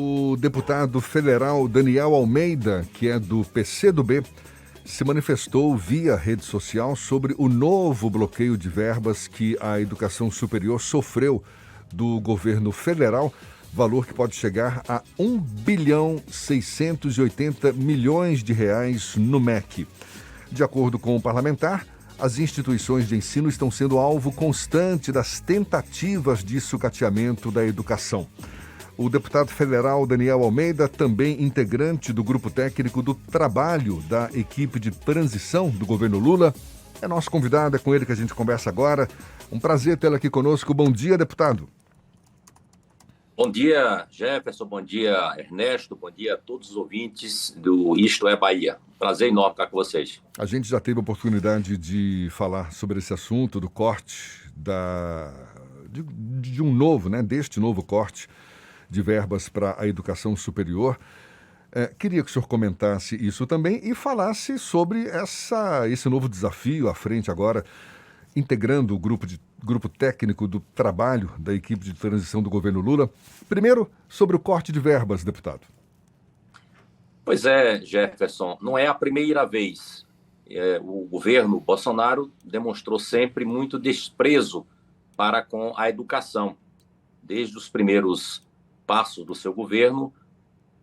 O deputado federal Daniel Almeida, que é do PCdoB, se manifestou via rede social sobre o novo bloqueio de verbas que a educação superior sofreu do governo federal, valor que pode chegar a 1 bilhão 680 milhões de reais no MEC. De acordo com o parlamentar, as instituições de ensino estão sendo alvo constante das tentativas de sucateamento da educação. O deputado federal Daniel Almeida, também integrante do grupo técnico do trabalho da equipe de transição do governo Lula, é nosso convidado, é com ele que a gente conversa agora. Um prazer tê-lo aqui conosco. Bom dia, deputado. Bom dia, Jefferson, bom dia, Ernesto, bom dia a todos os ouvintes do Isto é Bahia. Prazer enorme estar com vocês. A gente já teve a oportunidade de falar sobre esse assunto, do corte de um novo, deste novo corte de verbas para a educação superior. Queria que o senhor comentasse isso também e falasse sobre esse novo desafio à frente agora, integrando o grupo técnico do trabalho da equipe de transição do governo Lula. Primeiro, sobre o corte de verbas, deputado. Pois é, Jefferson, não é a primeira vez. O governo Bolsonaro demonstrou sempre muito desprezo para com a educação. Desde os primeiros passos do seu governo,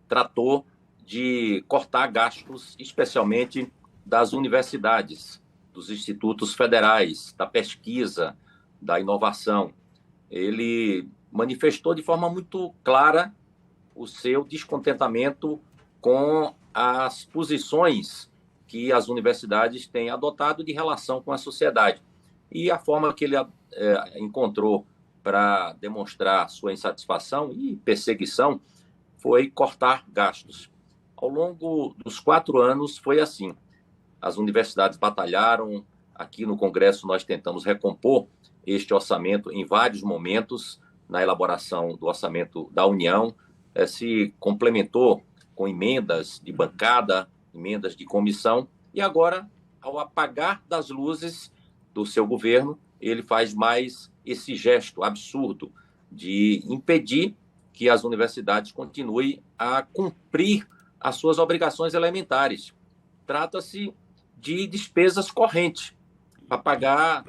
tratou de cortar gastos, especialmente das universidades, dos institutos federais, da pesquisa, da inovação. Ele manifestou de forma muito clara o seu descontentamento com as posições que as universidades têm adotado de relação com a sociedade. E a forma que ele encontrou para demonstrar sua insatisfação e perseguição foi cortar gastos. Ao longo dos 4 anos foi assim. As universidades batalharam, aqui no Congresso nós tentamos recompor este orçamento em vários momentos, na elaboração do orçamento da União, se complementou com emendas de bancada, emendas de comissão, e agora, ao apagar das luzes do seu governo, ele faz mais esse gesto absurdo de impedir que as universidades continuem a cumprir as suas obrigações elementares. Trata-se de despesas correntes, para pagar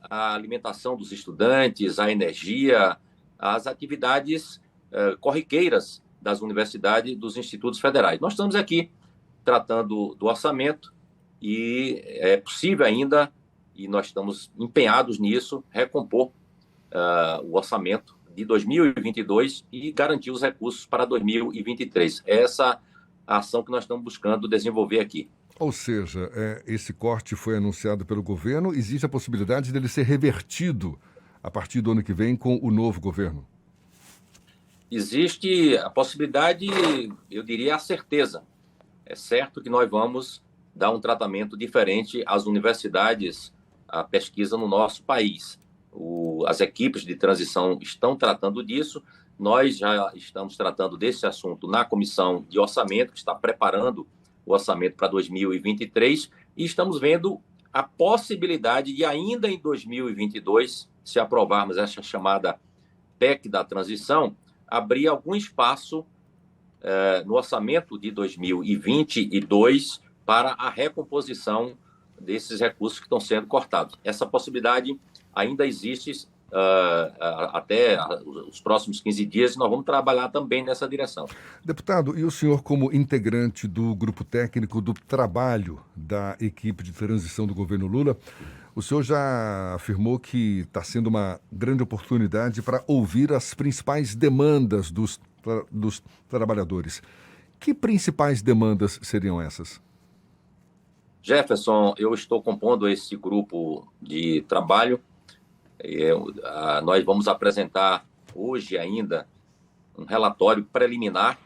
a alimentação dos estudantes, a energia, as atividades corriqueiras das universidades e dos institutos federais. Nós estamos aqui tratando do orçamento e é possível ainda, e nós estamos empenhados nisso, recompor o orçamento de 2022 e garantir os recursos para 2023. Essa a ação que nós estamos buscando desenvolver aqui. Ou seja, esse corte foi anunciado pelo governo, existe a possibilidade dele ser revertido a partir do ano que vem com o novo governo? Existe a possibilidade, eu diria a certeza. É certo que nós vamos dar um tratamento diferente às universidades, à pesquisa no nosso país. As equipes de transição estão tratando disso, nós já estamos tratando desse assunto na Comissão de Orçamento, que está preparando o orçamento para 2023, e estamos vendo a possibilidade de ainda em 2022, se aprovarmos essa chamada PEC da transição, abrir algum espaço no orçamento de 2022 para a recomposição desses recursos que estão sendo cortados. Essa possibilidade ainda existe até os próximos 15 dias, e nós vamos trabalhar também nessa direção. Deputado, e o senhor, como integrante do grupo técnico do trabalho da equipe de transição do governo Lula, o senhor já afirmou que está sendo uma grande oportunidade para ouvir as principais demandas dos trabalhadores. Que principais demandas seriam essas? Jefferson, eu estou compondo esse grupo de trabalho. Nós vamos apresentar hoje ainda um relatório preliminar.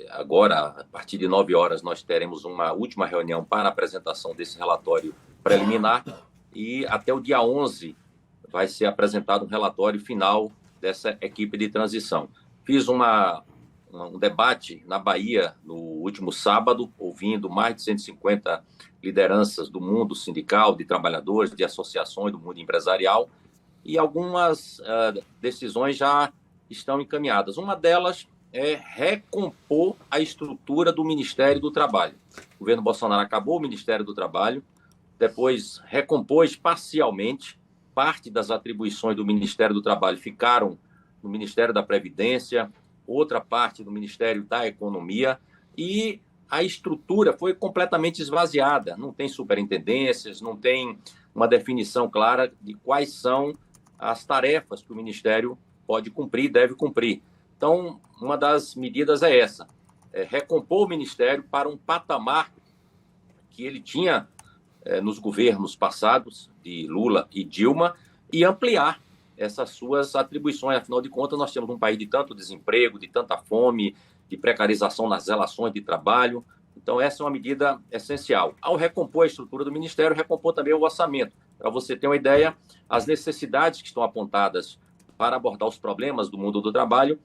Agora, a partir de 9 horas, nós teremos uma última reunião para a apresentação desse relatório preliminar e até o dia 11 vai ser apresentado um relatório final dessa equipe de transição. Fiz um debate na Bahia no último sábado, ouvindo mais de 150 lideranças do mundo sindical, de trabalhadores, de associações do mundo empresarial, e algumas decisões já estão encaminhadas. Uma delas é recompor a estrutura do Ministério do Trabalho. O governo Bolsonaro acabou o Ministério do Trabalho, depois recompôs parcialmente, parte das atribuições do Ministério do Trabalho ficaram no Ministério da Previdência, outra parte do Ministério da Economia, e a estrutura foi completamente esvaziada. Não tem superintendências, não tem uma definição clara de quais são as tarefas que o Ministério pode cumprir e deve cumprir. Então, uma das medidas é essa, recompor o Ministério para um patamar que ele tinha nos governos passados, de Lula e Dilma, e ampliar essas suas atribuições. Afinal de contas, nós temos um país de tanto desemprego, de tanta fome, de precarização nas relações de trabalho. Então, essa é uma medida essencial. Ao recompor a estrutura do Ministério, recompor também o orçamento. Para você ter uma ideia, as necessidades que estão apontadas para abordar os problemas do mundo do trabalho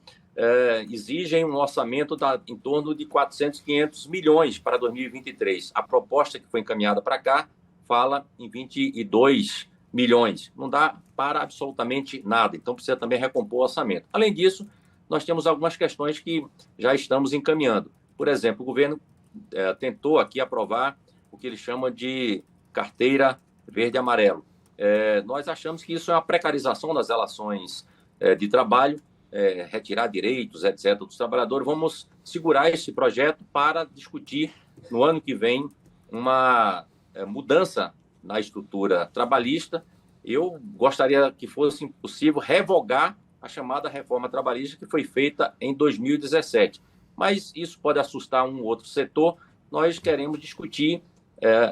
exigem um orçamento em torno de 400, 500 milhões para 2023. A proposta que foi encaminhada para cá fala em 22 milhões. Não dá para absolutamente nada. Então, precisa também recompor o orçamento. Além disso, nós temos algumas questões que já estamos encaminhando. Por exemplo, o governo tentou aqui aprovar o que ele chama de carteira verde e amarelo. Nós achamos que isso é uma precarização das relações de trabalho, retirar direitos, etc., dos trabalhadores. Vamos segurar esse projeto para discutir no ano que vem uma mudança na estrutura trabalhista. Eu gostaria que fosse possível revogar a chamada reforma trabalhista que foi feita em 2017. Mas isso pode assustar um outro setor. Nós queremos discutir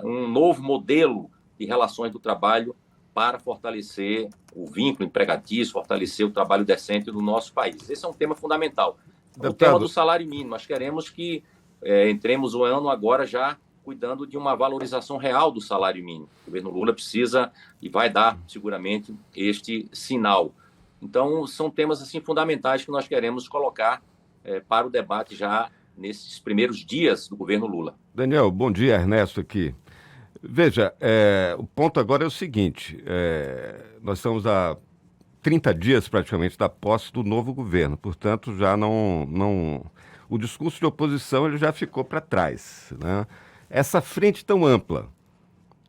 um novo modelo de relações do trabalho para fortalecer o vínculo empregatício, fortalecer o trabalho decente no nosso país. Esse é um tema fundamental. Deputado. O tema do salário mínimo. Nós queremos que entremos o ano agora já cuidando de uma valorização real do salário mínimo. O governo Lula precisa e vai dar, seguramente, este sinal. Então, são temas assim fundamentais que nós queremos colocar para o debate já nesses primeiros dias do governo Lula. Daniel, bom dia, Ernesto aqui. Veja, o ponto agora é o seguinte, nós estamos há 30 dias praticamente da posse do novo governo, portanto já não o discurso de oposição ele já ficou para trás, né? Essa frente tão ampla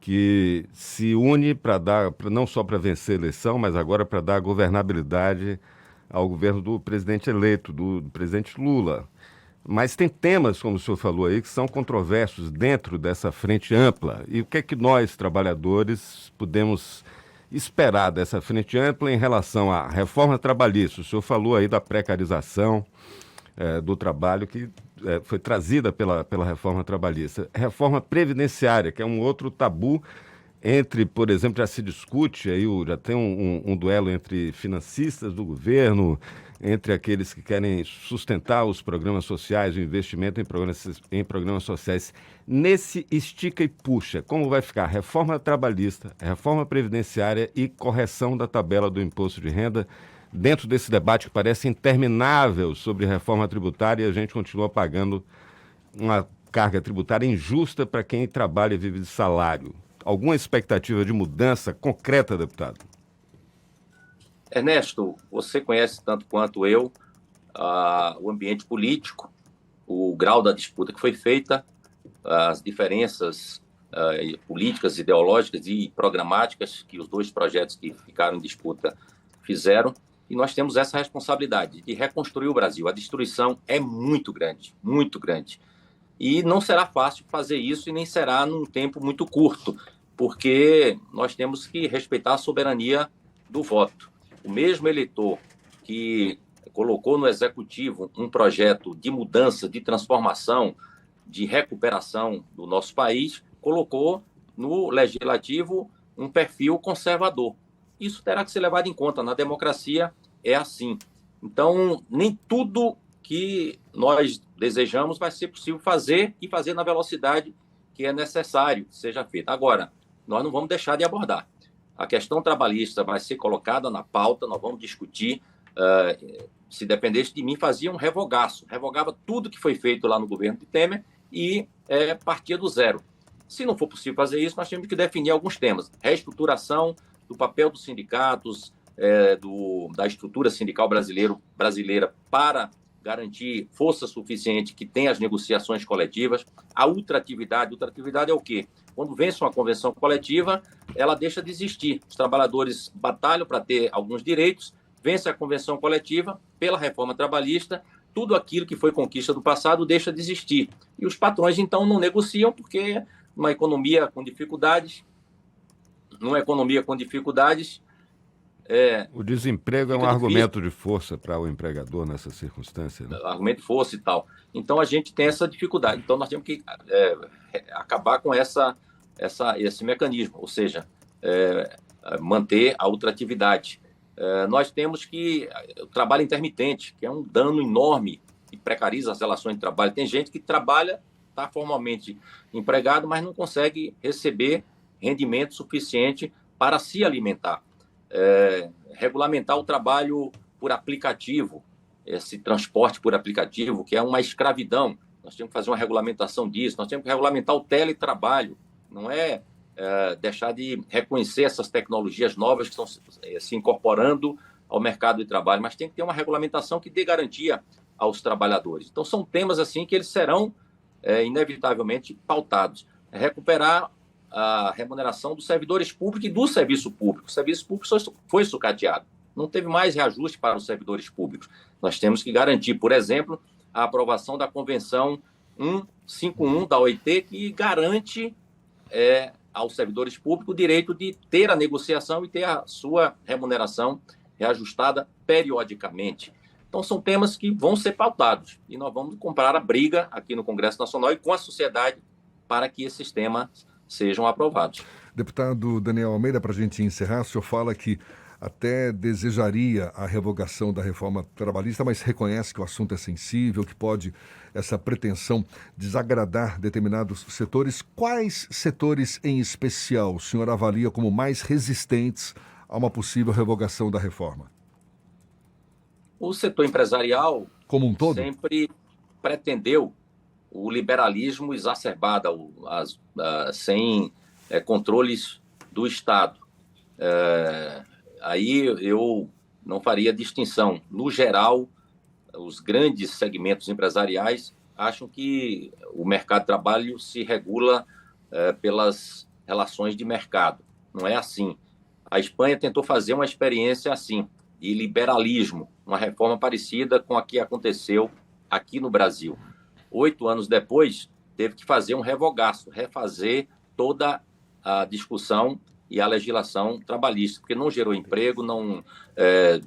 que se une para dar, não só para vencer a eleição, mas agora para dar governabilidade ao governo do presidente eleito, do presidente Lula. Mas tem temas, como o senhor falou aí, que são controversos dentro dessa frente ampla. E o que é que nós, trabalhadores, podemos esperar dessa frente ampla em relação à reforma trabalhista? O senhor falou aí da precarização do trabalho que foi trazida pela reforma trabalhista. Reforma previdenciária, que é um outro tabu entre, por exemplo, já se discute, aí já tem um duelo entre financistas do governo, entre aqueles que querem sustentar os programas sociais, o investimento em programas sociais. Nesse estica e puxa, como vai ficar reforma trabalhista, reforma previdenciária e correção da tabela do imposto de renda, dentro desse debate que parece interminável sobre reforma tributária, e a gente continua pagando uma carga tributária injusta para quem trabalha e vive de salário. Alguma expectativa de mudança concreta, deputado? Ernesto, você conhece tanto quanto eu o ambiente político, o grau da disputa que foi feita, as diferenças políticas, ideológicas e programáticas que os dois projetos que ficaram em disputa fizeram, e nós temos essa responsabilidade de reconstruir o Brasil. A destruição é muito grande, e não será fácil fazer isso e nem será num tempo muito curto, porque nós temos que respeitar a soberania do voto. O mesmo eleitor que colocou no Executivo um projeto de mudança, de transformação, de recuperação do nosso país, colocou no Legislativo um perfil conservador. Isso terá que ser levado em conta. Na democracia é assim. Então, nem tudo que nós desejamos vai ser possível fazer e fazer na velocidade que é necessário que seja feita. Agora, nós não vamos deixar de abordar. A questão trabalhista vai ser colocada na pauta, nós vamos discutir. Se dependesse de mim, fazia um revogaço. Revogava tudo que foi feito lá no governo de Temer e partia do zero. Se não for possível fazer isso, nós temos que definir alguns temas. Reestruturação do papel dos sindicatos, da estrutura sindical brasileira para garantir força suficiente que tenha as negociações coletivas. A ultratividade é o quê? Quando vence uma convenção coletiva, ela deixa de existir. Os trabalhadores batalham para ter alguns direitos, vence a convenção coletiva, pela reforma trabalhista, tudo aquilo que foi conquista do passado deixa de existir. E os patrões, então, não negociam, porque numa economia com dificuldades, o desemprego é um argumento de força para o empregador nessa circunstância, né? Argumento de força e tal. Então, a gente tem essa dificuldade. Então, nós temos que acabar com esse mecanismo, ou seja, manter a ultratividade. Nós temos que o trabalho intermitente, que é um dano enorme e precariza as relações de trabalho. Tem gente que trabalha, está formalmente empregado, mas não consegue receber rendimento suficiente para se alimentar. Regulamentar o trabalho por aplicativo, esse transporte por aplicativo, que é uma escravidão. Nós temos que fazer uma regulamentação disso, nós temos que regulamentar o teletrabalho, não deixar de reconhecer essas tecnologias novas que estão se incorporando ao mercado de trabalho, mas tem que ter uma regulamentação que dê garantia aos trabalhadores. Então, são temas assim que eles serão inevitavelmente pautados. Recuperar a remuneração dos servidores públicos e do serviço público. O serviço público foi sucateado. Não teve mais reajuste para os servidores públicos. Nós temos que garantir, por exemplo, a aprovação da Convenção 151 da OIT, que garante aos servidores públicos o direito de ter a negociação e ter a sua remuneração reajustada periodicamente. Então, são temas que vão ser pautados e nós vamos comprar a briga aqui no Congresso Nacional e com a sociedade para que esses temas sejam aprovados. Deputado Daniel Almeida, para a gente encerrar, o senhor fala que até desejaria a revogação da reforma trabalhista, mas reconhece que o assunto é sensível, que pode essa pretensão desagradar determinados setores. Quais setores em especial o senhor avalia como mais resistentes a uma possível revogação da reforma? O setor empresarial, como um todo, sempre pretendeu o liberalismo exacerbado, sem controles do Estado. Aí eu não faria distinção. No geral, os grandes segmentos empresariais acham que o mercado de trabalho se regula pelas relações de mercado. Não é assim. A Espanha tentou fazer uma experiência assim, de liberalismo, uma reforma parecida com a que aconteceu aqui no Brasil. 8 anos depois, teve que fazer um revogaço, refazer toda a discussão e a legislação trabalhista, porque não gerou emprego, não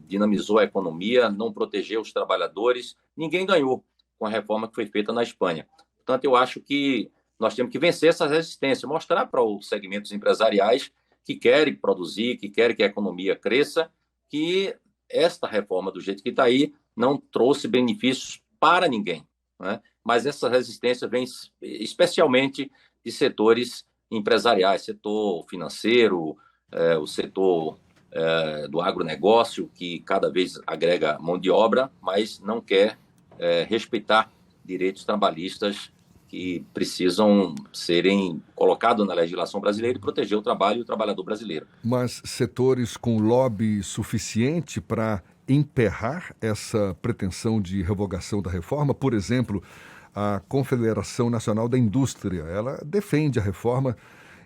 dinamizou a economia, não protegeu os trabalhadores, ninguém ganhou com a reforma que foi feita na Espanha. Portanto, eu acho que nós temos que vencer essa resistência, mostrar para os segmentos empresariais que querem produzir, que querem que a economia cresça, que esta reforma, do jeito que está aí, não trouxe benefícios para ninguém, né? Mas essa resistência vem especialmente de setores empresariais, setor financeiro, o setor do agronegócio, que cada vez agrega mão de obra, mas não quer respeitar direitos trabalhistas que precisam serem colocados na legislação brasileira e proteger o trabalho e o trabalhador brasileiro. Mas setores com lobby suficiente para emperrar essa pretensão de revogação da reforma, por exemplo, a Confederação Nacional da Indústria, ela defende a reforma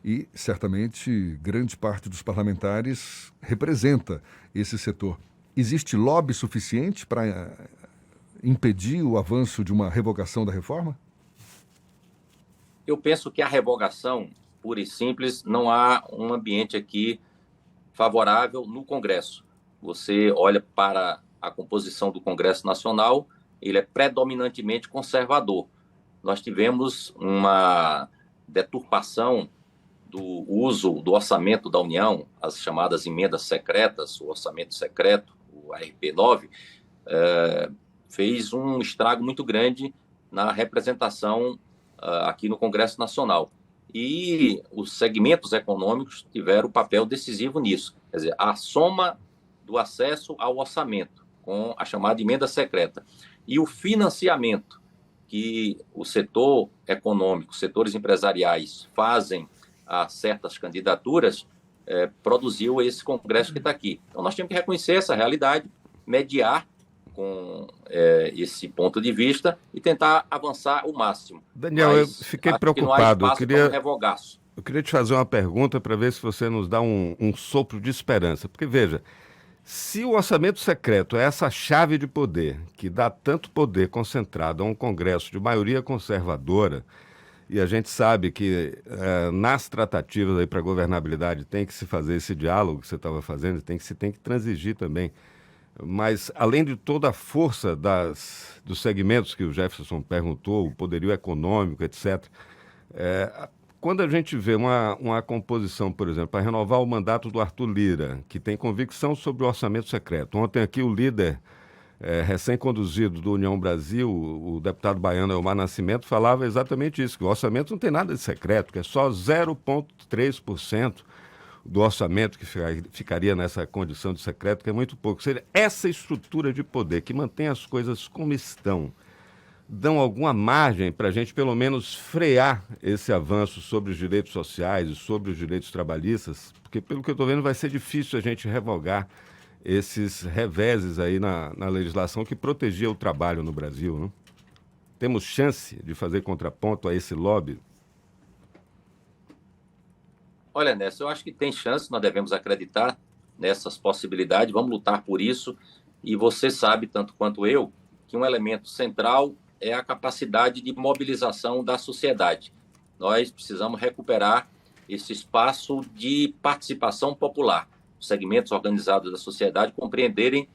e, certamente, grande parte dos parlamentares representa esse setor. Existe lobby suficiente para impedir o avanço de uma revogação da reforma? Eu penso que a revogação, pura e simples, não há um ambiente aqui favorável no Congresso. Você olha para a composição do Congresso Nacional, ele é predominantemente conservador. Nós tivemos uma deturpação do uso do orçamento da União, as chamadas emendas secretas, o orçamento secreto, o ARP9, fez um estrago muito grande na representação aqui no Congresso Nacional. E os segmentos econômicos tiveram papel decisivo nisso. Quer dizer, a soma do acesso ao orçamento, com a chamada emenda secreta, e o financiamento que o setor econômico, setores empresariais fazem a certas candidaturas, produziu esse Congresso que está aqui. Então, nós temos que reconhecer essa realidade, mediar esse ponto de vista e tentar avançar o máximo. Daniel, eu fiquei preocupado. Eu queria te fazer uma pergunta para ver se você nos dá um sopro de esperança. Porque, veja, se o orçamento secreto é essa chave de poder que dá tanto poder concentrado a um Congresso de maioria conservadora, e a gente sabe que nas tratativas para a governabilidade tem que se fazer esse diálogo que você estava fazendo, tem que transigir também. Mas, além de toda a força dos segmentos que o Jefferson perguntou, o poderio econômico, etc., quando a gente vê uma composição, por exemplo, para renovar o mandato do Arthur Lira, que tem convicção sobre o orçamento secreto. Ontem aqui o líder recém-conduzido do União Brasil, o deputado baiano Elmar Nascimento, falava exatamente isso, que o orçamento não tem nada de secreto, que é só 0,3% do orçamento que ficaria nessa condição de secreto, que é muito pouco. Ou seja, essa estrutura de poder que mantém as coisas como estão, dão alguma margem para a gente, pelo menos, frear esse avanço sobre os direitos sociais e sobre os direitos trabalhistas? Porque, pelo que eu estou vendo, vai ser difícil a gente revogar esses reveses aí na legislação que protegia o trabalho no Brasil, não? Temos chance de fazer contraponto a esse lobby? Olha, Nessa, eu acho que tem chance, nós devemos acreditar nessas possibilidades, vamos lutar por isso, e você sabe, tanto quanto eu, que um elemento central é a capacidade de mobilização da sociedade. Nós precisamos recuperar esse espaço de participação popular, os segmentos organizados da sociedade compreenderem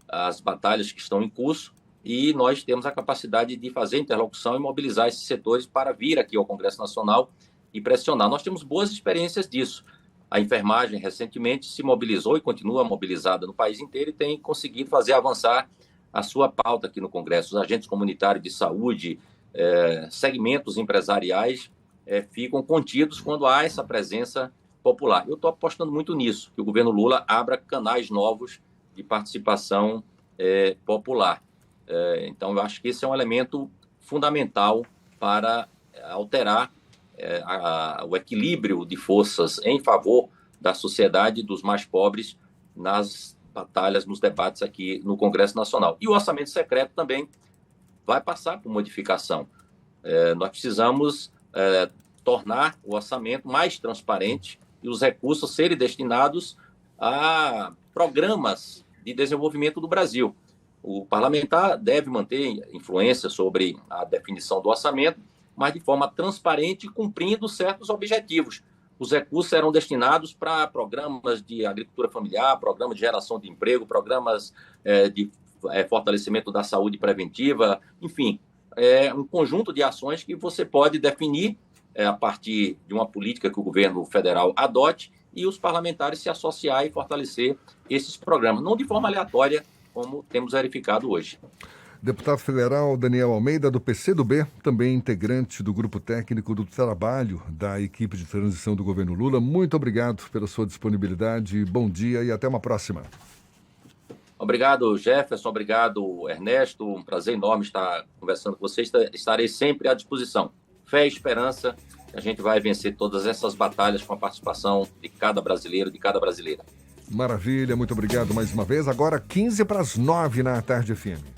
as batalhas que estão em curso e nós temos a capacidade de fazer interlocução e mobilizar esses setores para vir aqui ao Congresso Nacional e pressionar. Nós temos boas experiências disso. A enfermagem recentemente se mobilizou e continua mobilizada no país inteiro e tem conseguido fazer avançar a sua pauta aqui no Congresso. Os agentes comunitários de saúde, segmentos empresariais ficam contidos quando há essa presença popular. Eu estou apostando muito nisso, que o governo Lula abra canais novos de participação popular. Então, eu acho que esse é um elemento fundamental para alterar o equilíbrio de forças em favor da sociedade dos mais pobres nas batalhas, nos debates aqui no Congresso Nacional. E o orçamento secreto também vai passar por modificação. Nós precisamos tornar o orçamento mais transparente e os recursos serem destinados a programas de desenvolvimento do Brasil. O parlamentar deve manter influência sobre a definição do orçamento, mas de forma transparente, cumprindo certos objetivos. Os recursos serão destinados para programas de agricultura familiar, programas de geração de emprego, programas de fortalecimento da saúde preventiva, enfim, um conjunto de ações que você pode definir a partir de uma política que o governo federal adote e os parlamentares se associar e fortalecer esses programas, não de forma aleatória, como temos verificado hoje. Deputado federal Daniel Almeida, do PCdoB, também integrante do Grupo Técnico do Trabalho da equipe de transição do governo Lula, muito obrigado pela sua disponibilidade, bom dia e até uma próxima. Obrigado, Jefferson, obrigado, Ernesto, um prazer enorme estar conversando com vocês, estarei sempre à disposição. Fé e esperança, a gente vai vencer todas essas batalhas com a participação de cada brasileiro, de cada brasileira. Maravilha, muito obrigado mais uma vez. Agora 15 para as 9 na Tarde FM.